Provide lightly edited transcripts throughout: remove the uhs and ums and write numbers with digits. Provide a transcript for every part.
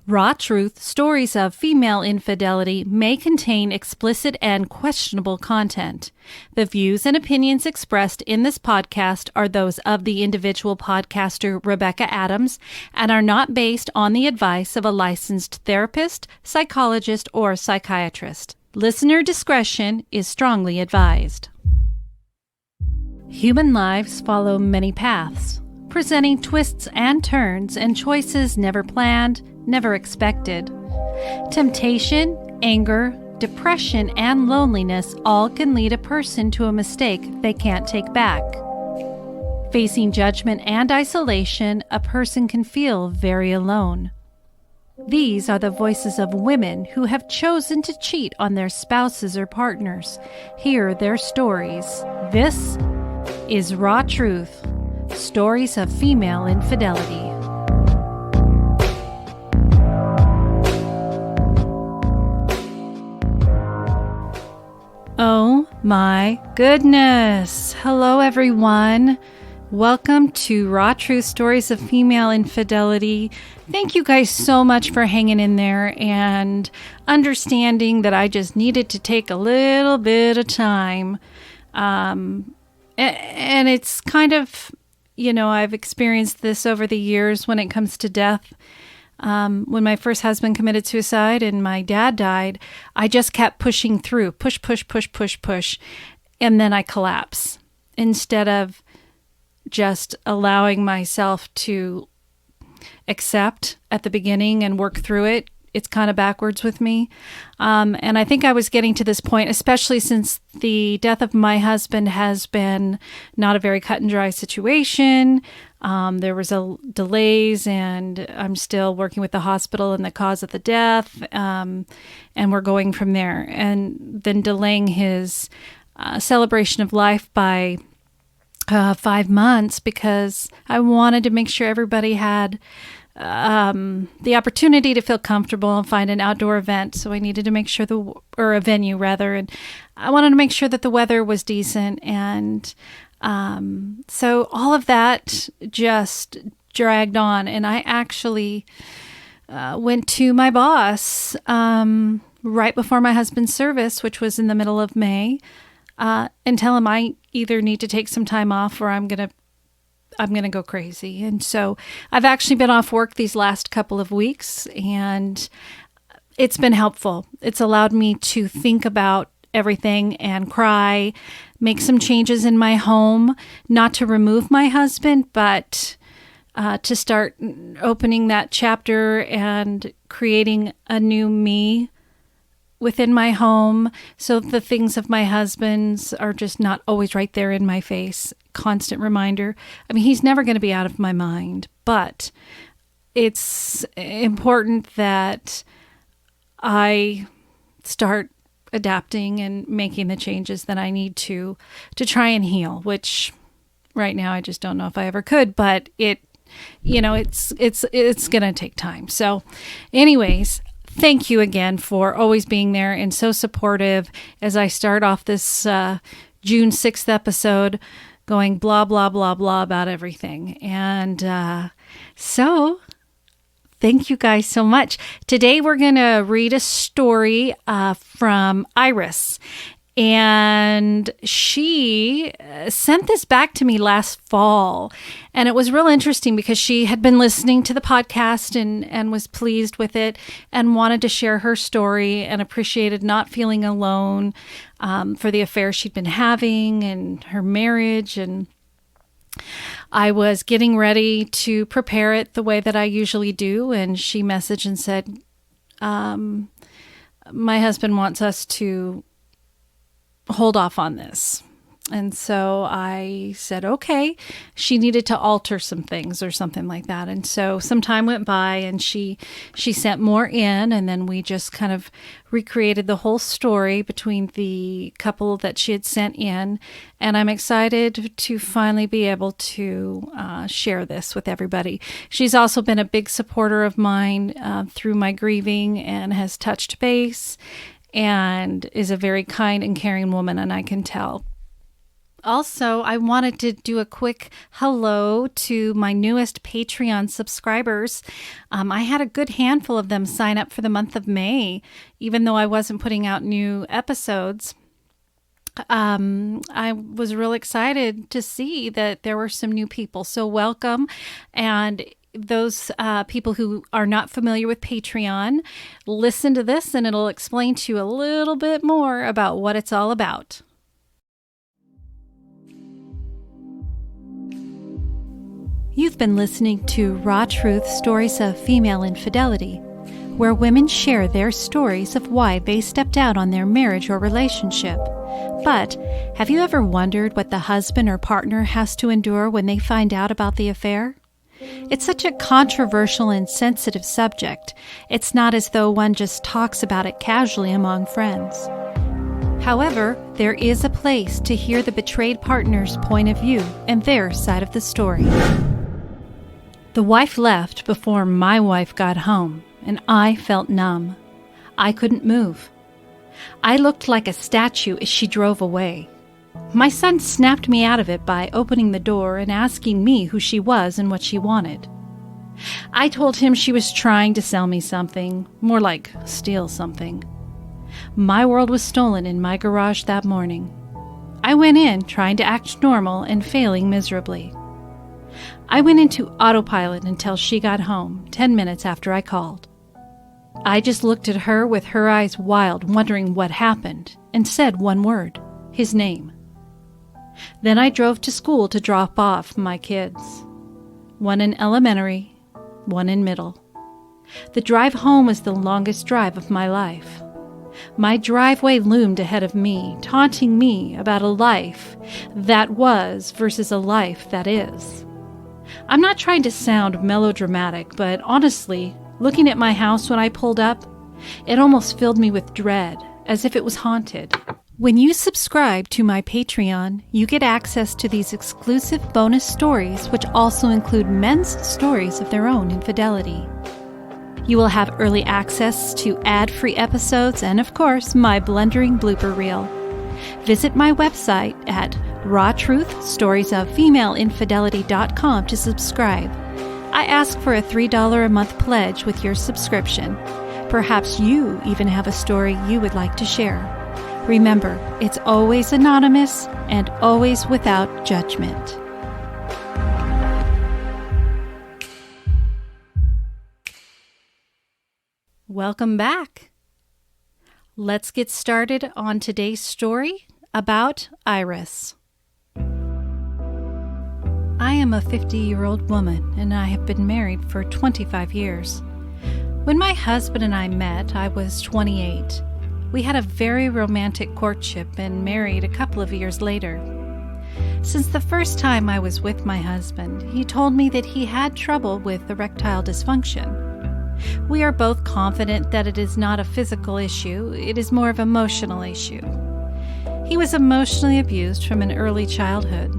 Raw Truth Stories of Female Infidelity may contain explicit and questionable content. The views and opinions expressed in this podcast are those of the individual podcaster Rebecca Adams and are not based on the advice of a licensed therapist, psychologist, or psychiatrist. Listener discretion is strongly advised. Human lives follow many paths, presenting twists and turns and choices never planned, never expected. Temptation, anger, depression, and loneliness all can lead a person to a mistake they can't take back. Facing judgment and isolation, a person can feel very alone. These are the voices of women who have chosen to cheat on their spouses or partners. Hear their stories. This is Raw Truth, Stories of Female Infidelity. Oh my goodness. Hello, everyone. Welcome to Raw Truth Stories of Female Infidelity. Thank you guys so much for hanging in there and understanding that I just needed to take a little bit of time. And it's kind of, I've experienced this over the years when it comes to death. When my first husband committed suicide and my dad died, I just kept pushing through, push, and then I collapse instead of just allowing myself to accept at the beginning and work through it. It's kind of backwards with me. And I think I was getting to this point, especially since the death of my husband has been not a very cut and dry situation. There was delays, and I'm still working with the hospital and the cause of the death. And we're going from there. And then delaying his celebration of life by 5 months because I wanted to make sure everybody had the opportunity to feel comfortable and find an outdoor event. So I needed to make sure or a venue rather. And I wanted to make sure that the weather was decent. And so all of that just dragged on. And I actually went to my boss right before my husband's service, which was in the middle of May, and tell him I either need to take some time off or I'm going to go crazy. And so I've actually been off work these last couple of weeks, and it's been helpful. It's allowed me to think about everything and cry, make some changes in my home, not to remove my husband, but to start opening that chapter and creating a new me within my home, so the things of my husband's are just not always right there in my face. Constant reminder. I mean, he's never going to be out of my mind, but it's important that I start adapting and making the changes that I need to try and heal, which right now I just don't know if I ever could, but it's going to take time. So anyways, thank you again for always being there and so supportive as I start off this June 6th episode going blah, blah, blah, blah about everything. And so thank you guys so much. Today we're going to read a story from Iris. And she sent this back to me last fall. And it was real interesting because she had been listening to the podcast and was pleased with it and wanted to share her story and appreciated not feeling alone for the affair she'd been having and her marriage. And I was getting ready to prepare it the way that I usually do. And she messaged and said, my husband wants us to hold off on this. And so I said, okay. She needed to alter some things or something like that. And so some time went by and she sent more in, and then we just kind of recreated the whole story between the couple that she had sent in. And I'm excited to finally be able to share this with everybody. She's also been a big supporter of mine through my grieving and has touched base and is a very kind and caring woman, and I can tell Also, I wanted to do a quick hello to my newest Patreon subscribers. I had a good handful of them sign up for the month of May, even though I wasn't putting out new episodes. I was real excited to see that there were some new people. So welcome. And those people who are not familiar with Patreon, listen to this and it'll explain to you a little bit more about what it's all about. You've been listening to Raw Truth Stories of Female Infidelity, where women share their stories of why they stepped out on their marriage or relationship. But have you ever wondered what the husband or partner has to endure when they find out about the affair? It's such a controversial and sensitive subject. It's not as though one just talks about it casually among friends. However, there is a place to hear the betrayed partner's point of view and their side of the story. The wife left before my wife got home, and I felt numb. I couldn't move. I looked like a statue as she drove away. My son snapped me out of it by opening the door and asking me who she was and what she wanted. I told him she was trying to sell me something, more like steal something. My world was stolen in my garage that morning. I went in trying to act normal and failing miserably. I went into autopilot until she got home, 10 minutes after I called. I just looked at her with her eyes wild, wondering what happened, and said one word, his name. Then I drove to school to drop off my kids. One in elementary, one in middle. The drive home was the longest drive of my life. My driveway loomed ahead of me, taunting me about a life that was versus a life that is. I'm not trying to sound melodramatic, but honestly, looking at my house when I pulled up, it almost filled me with dread, as if it was haunted. When you subscribe to my Patreon, you get access to these exclusive bonus stories, which also include men's stories of their own infidelity. You will have early access to ad-free episodes and, of course, my blundering blooper reel. Visit my website at rawtruthstoriesoffemaleinfidelity.com to subscribe. I ask for a $3 a month pledge with your subscription. Perhaps you even have a story you would like to share. Remember, it's always anonymous and always without judgment. Welcome back. Let's get started on today's story about Iris. I am a 50-year-old woman, and I have been married for 25 years. When my husband and I met, I was 28. We had a very romantic courtship and married a couple of years later. Since the first time I was with my husband, he told me that he had trouble with erectile dysfunction. We are both confident that it is not a physical issue, it is more of an emotional issue. He was emotionally abused from an early childhood,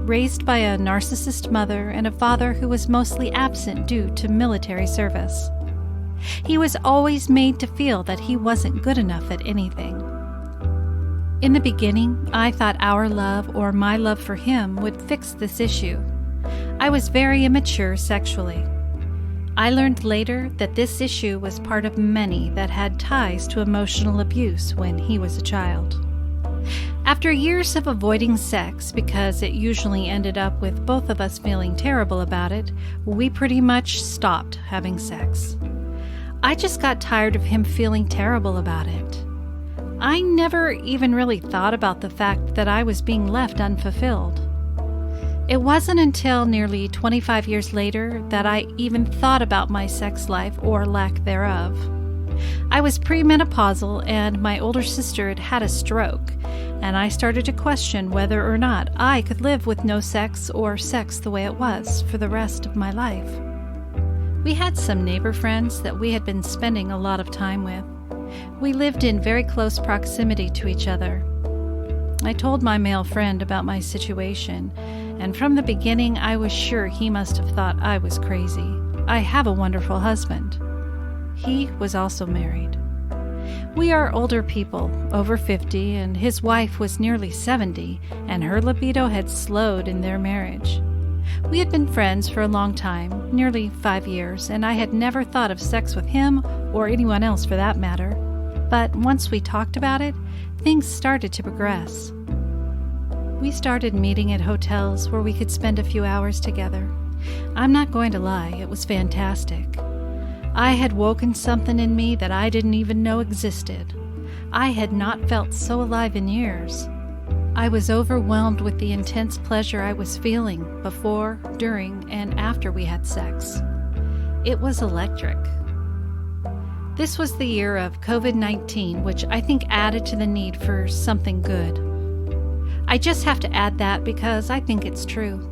raised by a narcissist mother and a father who was mostly absent due to military service. He was always made to feel that he wasn't good enough at anything. In the beginning, I thought our love or my love for him would fix this issue. I was very immature sexually. I learned later that this issue was part of many that had ties to emotional abuse when he was a child. After years of avoiding sex, because it usually ended up with both of us feeling terrible about it, we pretty much stopped having sex. I just got tired of him feeling terrible about it. I never even really thought about the fact that I was being left unfulfilled. It wasn't until nearly 25 years later that I even thought about my sex life or lack thereof. I was premenopausal and my older sister had had a stroke, and I started to question whether or not I could live with no sex or sex the way it was for the rest of my life. We had some neighbor friends that we had been spending a lot of time with. We lived in very close proximity to each other. I told my male friend about my situation, and from the beginning I was sure he must have thought I was crazy. I have a wonderful husband. He was also married. We are older people, over 50, and his wife was nearly 70, and her libido had slowed in their marriage. We had been friends for a long time, nearly 5 years, and I had never thought of sex with him or anyone else for that matter. But once we talked about it, things started to progress. We started meeting at hotels where we could spend a few hours together. I'm not going to lie, it was fantastic. I had woken something in me that I didn't even know existed. I had not felt so alive in years. I was overwhelmed with the intense pleasure I was feeling before, during, and after we had sex. It was electric. This was the year of COVID-19, which I think added to the need for something good. I just have to add that because I think it's true.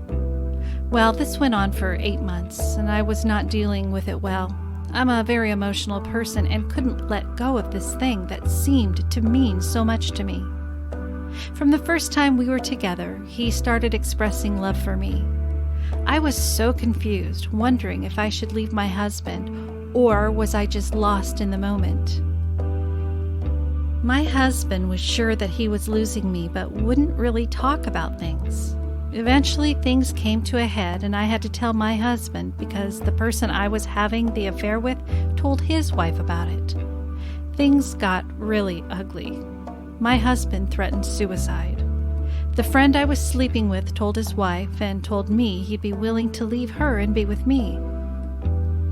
Well, this went on for 8 months, and I was not dealing with it well. I'm a very emotional person and couldn't let go of this thing that seemed to mean so much to me. From the first time we were together, he started expressing love for me. I was so confused, wondering if I should leave my husband, or was I just lost in the moment? My husband was sure that he was losing me, but wouldn't really talk about things. Eventually, things came to a head, and I had to tell my husband because the person I was having the affair with told his wife about it. Things got really ugly. My husband threatened suicide. The friend I was sleeping with told his wife and told me he'd be willing to leave her and be with me.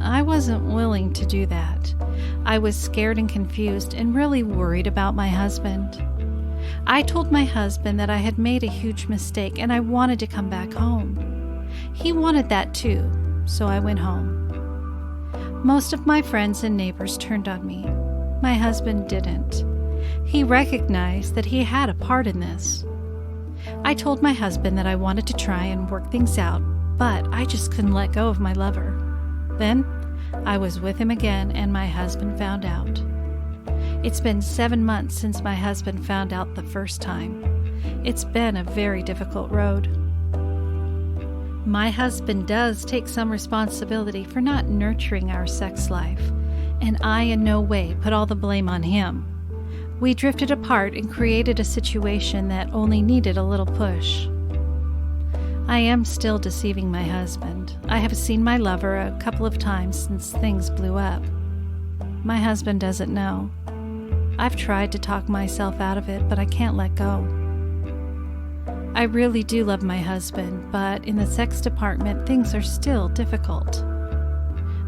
I wasn't willing to do that. I was scared and confused and really worried about my husband. I told my husband that I had made a huge mistake and I wanted to come back home. He wanted that too, so I went home. Most of my friends and neighbors turned on me. My husband didn't. He recognized that he had a part in this. I told my husband that I wanted to try and work things out, but I just couldn't let go of my lover. Then I was with him again and my husband found out. It's been 7 months since my husband found out the first time. It's been a very difficult road. My husband does take some responsibility for not nurturing our sex life, and I in no way put all the blame on him. We drifted apart and created a situation that only needed a little push. I am still deceiving my husband. I have seen my lover a couple of times since things blew up. My husband doesn't know. I've tried to talk myself out of it, but I can't let go. I really do love my husband, but in the sex department, things are still difficult.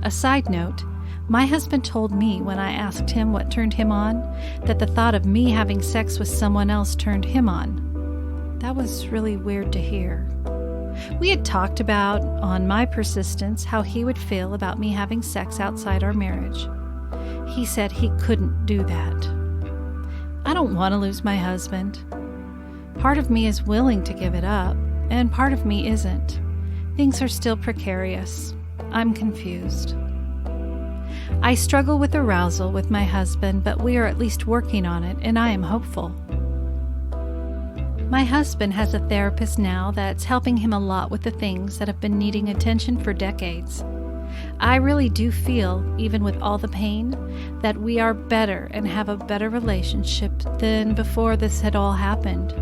A side note, my husband told me when I asked him what turned him on, that the thought of me having sex with someone else turned him on. That was really weird to hear. We had talked about, on my persistence, how he would feel about me having sex outside our marriage. He said he couldn't do that. I don't want to lose my husband. Part of me is willing to give it up, and part of me isn't. Things are still precarious. I'm confused. I struggle with arousal with my husband, but we are at least working on it, and I am hopeful. My husband has a therapist now that's helping him a lot with the things that have been needing attention for decades. I really do feel, even with all the pain, that we are better and have a better relationship than before this had all happened.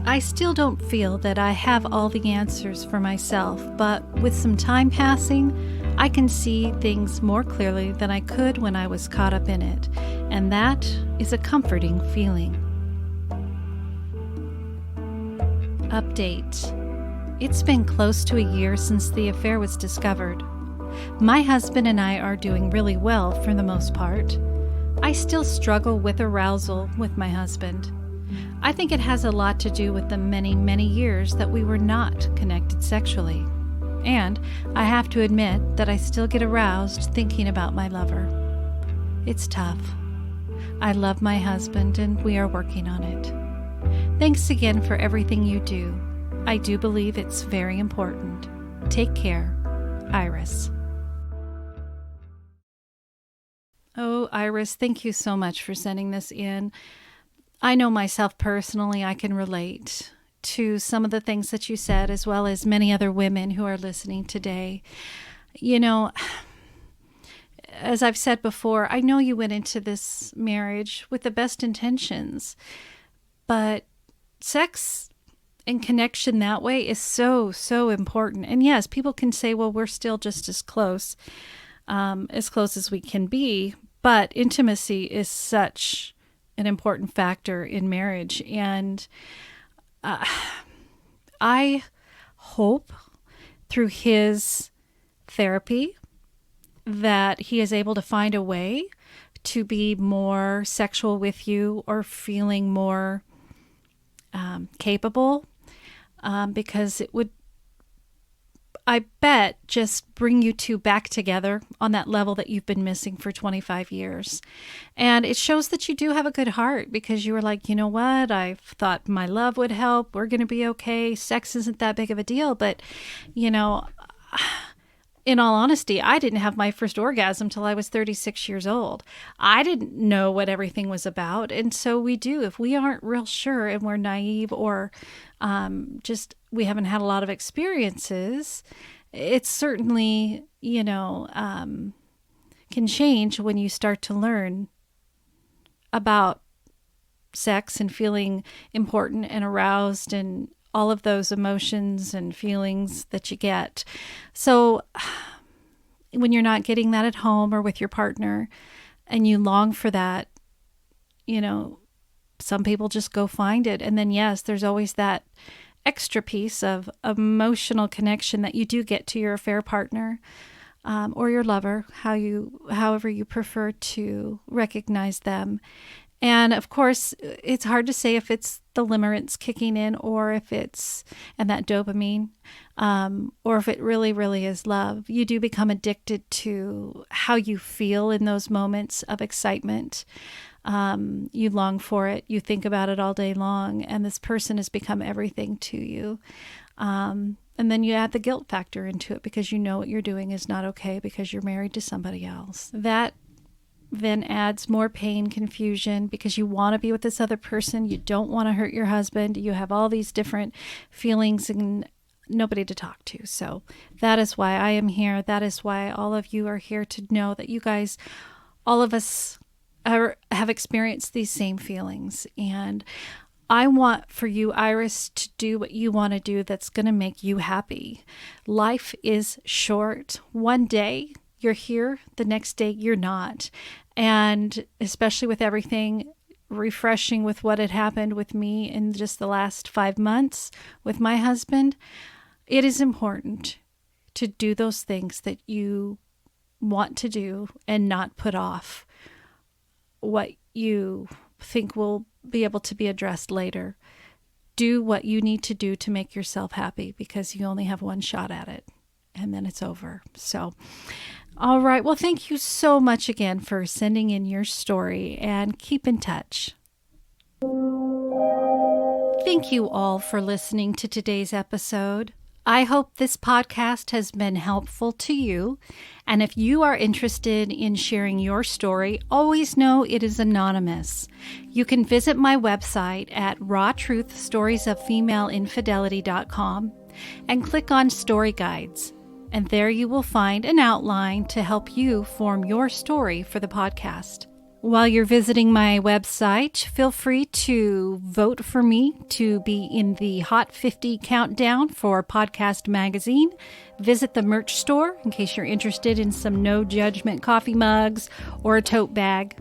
I still don't feel that I have all the answers for myself, but with some time passing, I can see things more clearly than I could when I was caught up in it, and that is a comforting feeling. Update. It's been close to a year since the affair was discovered. My husband and I are doing really well for the most part. I still struggle with arousal with my husband. I think it has a lot to do with the many, many years that we were not connected sexually. And I have to admit that I still get aroused thinking about my lover. It's tough. I love my husband and we are working on it. Thanks again for everything you do. I do believe it's very important. Take care. Iris. Oh, Iris, thank you so much for sending this in. I know myself personally, I can relate to some of the things that you said, as well as many other women who are listening today. You know, as I've said before, I know you went into this marriage with the best intentions, but sex and connection that way is so, so important. And yes, people can say, well, we're still just as close as we can be, but intimacy is such an important factor in marriage. And I hope through his therapy that he is able to find a way to be more sexual with you or feeling more capable, because it would, I bet, just bring you two back together on that level that you've been missing for 25 years. And it shows that you do have a good heart, because you were like, you know what, I thought my love would help. We're going to be okay. Sex isn't that big of a deal. But, you know, in all honesty, I didn't have my first orgasm till I was 36 years old. I didn't know what everything was about. And so we do, if we aren't real sure and we're naive, or just we haven't had a lot of experiences, it's certainly, you know, can change when you start to learn about sex and feeling important and aroused and all of those emotions and feelings that you get. So when you're not getting that at home or with your partner and you long for that, you know, some people just go find it. And then, yes, there's always that extra piece of emotional connection that you do get to your affair partner, or your lover, however you prefer to recognize them. And of course, it's hard to say if it's the limerence kicking in, or if it's, and that dopamine, or if it really, really is love. You do become addicted to how you feel in those moments of excitement. You long for it. You think about it all day long, and this person has become everything to you. And then you add the guilt factor into it, because you know what you're doing is not okay because you're married to somebody else. That then adds more pain, confusion, because you want to be with this other person. You don't want to hurt your husband. You have all these different feelings and nobody to talk to. So that is why I am here. That is why all of you are here, to know that you guys, all of us have experienced these same feelings. And I want for you, Iris, to do what you want to do that's going to make you happy. Life is short. One day you're here, the next day you're not. And especially with everything refreshing with what had happened with me in just the last 5 months with my husband, it is important to do those things that you want to do and not put off what you think will be able to be addressed later. Do what you need to do to make yourself happy, because you only have one shot at it, and then it's over. So, all right. Well, thank you so much again for sending in your story, and keep in touch. Thank you all for listening to today's episode. I hope this podcast has been helpful to you. And if you are interested in sharing your story, always know it is anonymous. You can visit my website at rawtruthstoriesoffemaleinfidelity.com and click on Story Guides. And there you will find an outline to help you form your story for the podcast. While you're visiting my website, feel free to vote for me to be in the Hot 50 countdown for Podcast Magazine. Visit the merch store in case you're interested in some no judgment coffee mugs or a tote bag.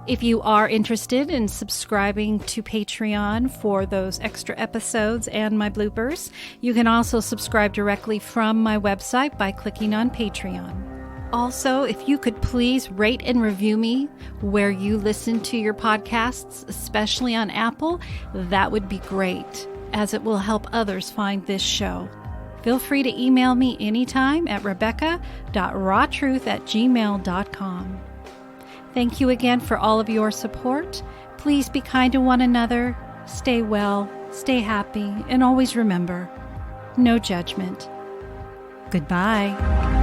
If you are interested in subscribing to Patreon for those extra episodes and my bloopers, you can also subscribe directly from my website by clicking on Patreon. Also, if you could please rate and review me where you listen to your podcasts, especially on Apple, that would be great, as it will help others find this show. Feel free to email me anytime at rebecca.rawtruth@gmail.com. Thank you again for all of your support. Please be kind to one another, stay well, stay happy, and always remember, no judgment. Goodbye.